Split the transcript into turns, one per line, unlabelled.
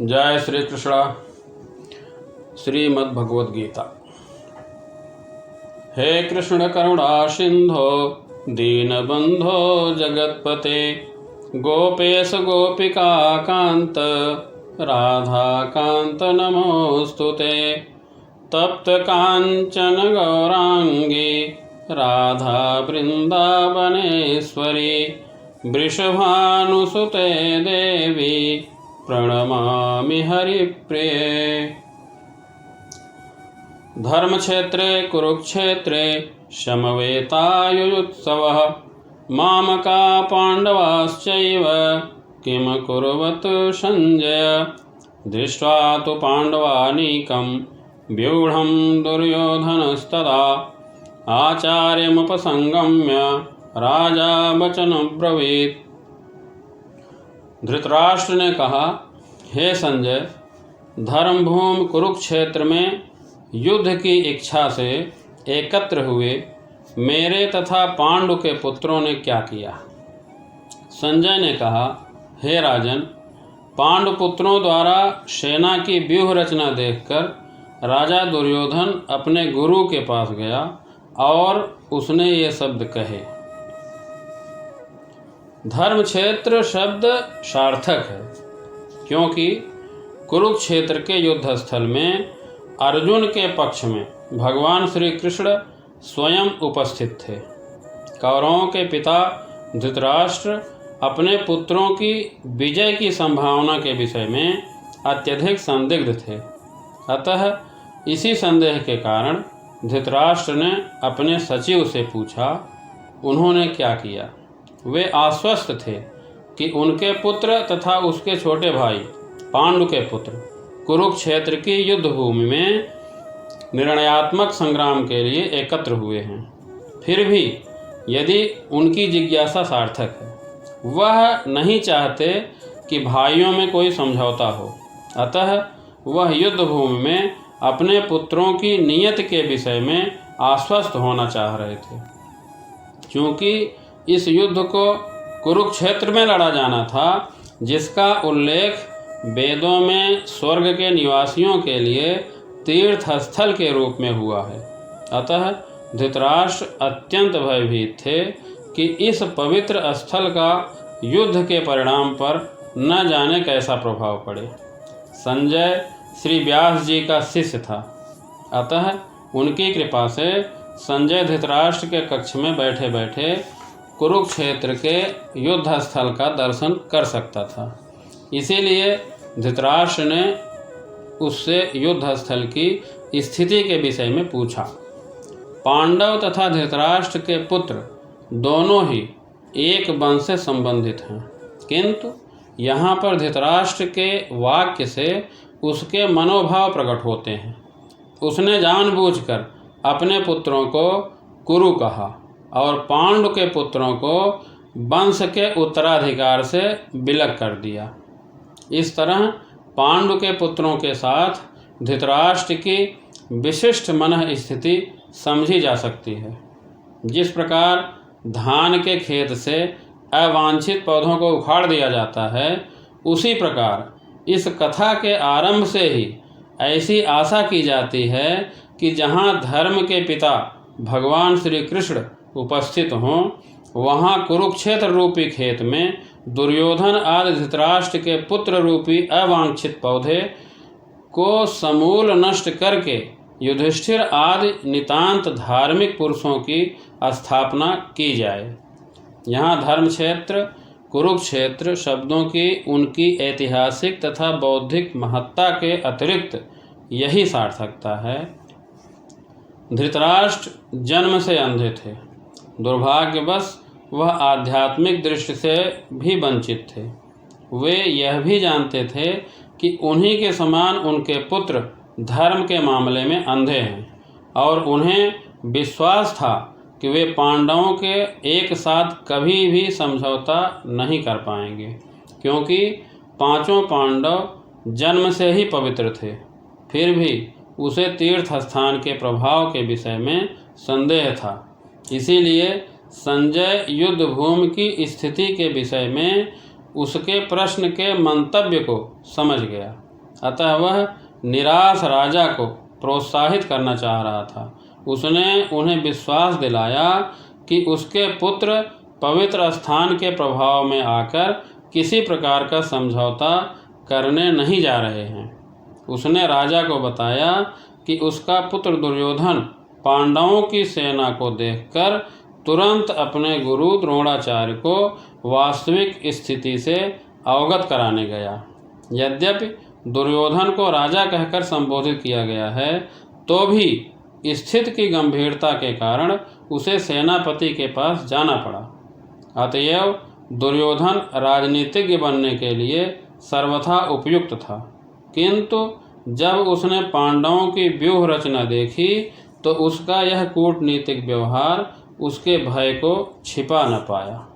जय श्री कृष्ण। श्रीमद् भगवद गीता। हे कृष्ण करुणा सिंधो दीनबंधो जगतपते गोपेश गोपिका कांत राधा कांत नमोस्तुते तप्त कांचन गौरांगी राधा वृंदावनेश्वरी वृषभानुसुते देवी प्रणमामि हरिप्रिये। धर्मक्षेत्रे कुरुक्षेत्रे समवेतायुयुत्सवः मामका पाण्डवाश्चैव किम कुर्वत संजय दृष्ट्वा तु पाण्डवानीकं व्यूढं दुर्योधनस्तदा आचार्यमुपसंगम्य राजा वचनं ब्रवीत्। धृतराष्ट्र ने कहा, हे संजय, धर्मभूमि कुरुक्षेत्र में युद्ध की इच्छा से एकत्र हुए मेरे तथा पांडु के पुत्रों ने क्या किया। संजय ने कहा, हे राजन, पांडु पुत्रों द्वारा सेना की व्यूह रचना देखकर राजा दुर्योधन अपने गुरु के पास गया और उसने ये शब्द कहे। धर्मक्षेत्र शब्द सार्थक है क्योंकि कुरुक्षेत्र के युद्ध स्थल में अर्जुन के पक्ष में भगवान श्री कृष्ण स्वयं उपस्थित थे। कौरवों के पिता धृतराष्ट्र अपने पुत्रों की विजय की संभावना के विषय में अत्यधिक संदिग्ध थे। अतः इसी संदेह के कारण धृतराष्ट्र ने अपने सचिव से पूछा। उन्होंने क्या किया? वे आश्वस्त थे कि उनके पुत्र तथा उसके छोटे भाई पांडु के पुत्र कुरुक्षेत्र की युद्ध भूमि में निर्णयात्मक संग्राम के लिए एकत्र हुए हैं। फिर भी यदि उनकी जिज्ञासा सार्थक है, वह नहीं चाहते कि भाइयों में कोई समझौता हो, अतः वह युद्ध भूमि में अपने पुत्रों की नियत के विषय में आश्वस्त होना चाह रहे थे। क्योंकि इस युद्ध को कुरुक्षेत्र में लड़ा जाना था, जिसका उल्लेख वेदों में स्वर्ग के निवासियों के लिए तीर्थ स्थल के रूप में हुआ है। अतः धृतराष्ट्र अत्यंत भयभीत थे कि इस पवित्र स्थल का युद्ध के परिणाम पर न जाने कैसा प्रभाव पड़े। संजय श्री व्यास जी का शिष्य था, अतः उनकी कृपा से संजय धृतराष्ट्र के कक्ष में बैठे बैठे कुरुक्षेत्र के युद्ध स्थल का दर्शन कर सकता था। इसीलिए धृतराष्ट्र ने उससे युद्ध स्थल की स्थिति के विषय में पूछा। पांडव तथा धृतराष्ट्र के पुत्र दोनों ही एक वंश से संबंधित हैं, किंतु यहाँ पर धृतराष्ट्र के वाक्य से उसके मनोभाव प्रकट होते हैं। उसने जानबूझकर अपने पुत्रों को कुरु कहा और पांडु के पुत्रों को वंश के उत्तराधिकार से विलग कर दिया। इस तरह पांडु के पुत्रों के साथ धृतराष्ट्र की विशिष्ट मनः स्थिति समझी जा सकती है। जिस प्रकार धान के खेत से अवांछित पौधों को उखाड़ दिया जाता है, उसी प्रकार इस कथा के आरंभ से ही ऐसी आशा की जाती है कि जहाँ धर्म के पिता भगवान श्री कृष्ण उपस्थित हों, वहाँ कुरुक्षेत्र रूपी खेत में दुर्योधन आदि धृतराष्ट्र के पुत्र रूपी अवांछित पौधे को समूल नष्ट करके युधिष्ठिर आदि नितांत धार्मिक पुरुषों की स्थापना की जाए। यहाँ धर्मक्षेत्र कुरुक्षेत्र शब्दों की उनकी ऐतिहासिक तथा बौद्धिक महत्ता के अतिरिक्त यही सार्थकता है। धृतराष्ट्र जन्म से अंधे थे। दुर्भाग्यवश वह आध्यात्मिक दृष्टि से भी वंचित थे। वे यह भी जानते थे कि उन्हीं के समान उनके पुत्र धर्म के मामले में अंधे हैं और उन्हें विश्वास था कि वे पांडवों के एक साथ कभी भी समझौता नहीं कर पाएंगे, क्योंकि पांचों पांडव जन्म से ही पवित्र थे। फिर भी उसे तीर्थ स्थान के प्रभाव के विषय में संदेह था। इसीलिए संजय युद्ध भूमि की स्थिति के विषय में उसके प्रश्न के मंतव्य को समझ गया अतः वह निराश राजा को प्रोत्साहित करना चाह रहा था। उसने उन्हें विश्वास दिलाया कि उसके पुत्र पवित्र स्थान के प्रभाव में आकर किसी प्रकार का समझौता करने नहीं जा रहे हैं। उसने राजा को बताया कि उसका पुत्र दुर्योधन पांडवों की सेना को देखकर तुरंत अपने गुरु द्रोणाचार्य को वास्तविक स्थिति से अवगत कराने गया। यद्यपि दुर्योधन को राजा कहकर संबोधित किया गया है, तो भी स्थिति की गंभीरता के कारण उसे सेनापति के पास जाना पड़ा। अतएव दुर्योधन राजनीतिज्ञ बनने के लिए सर्वथा उपयुक्त था, किंतु जब उसने पांडवों की व्यूह रचना देखी तो उसका यह कूटनीतिक व्यवहार उसके भय को छिपा न पाया।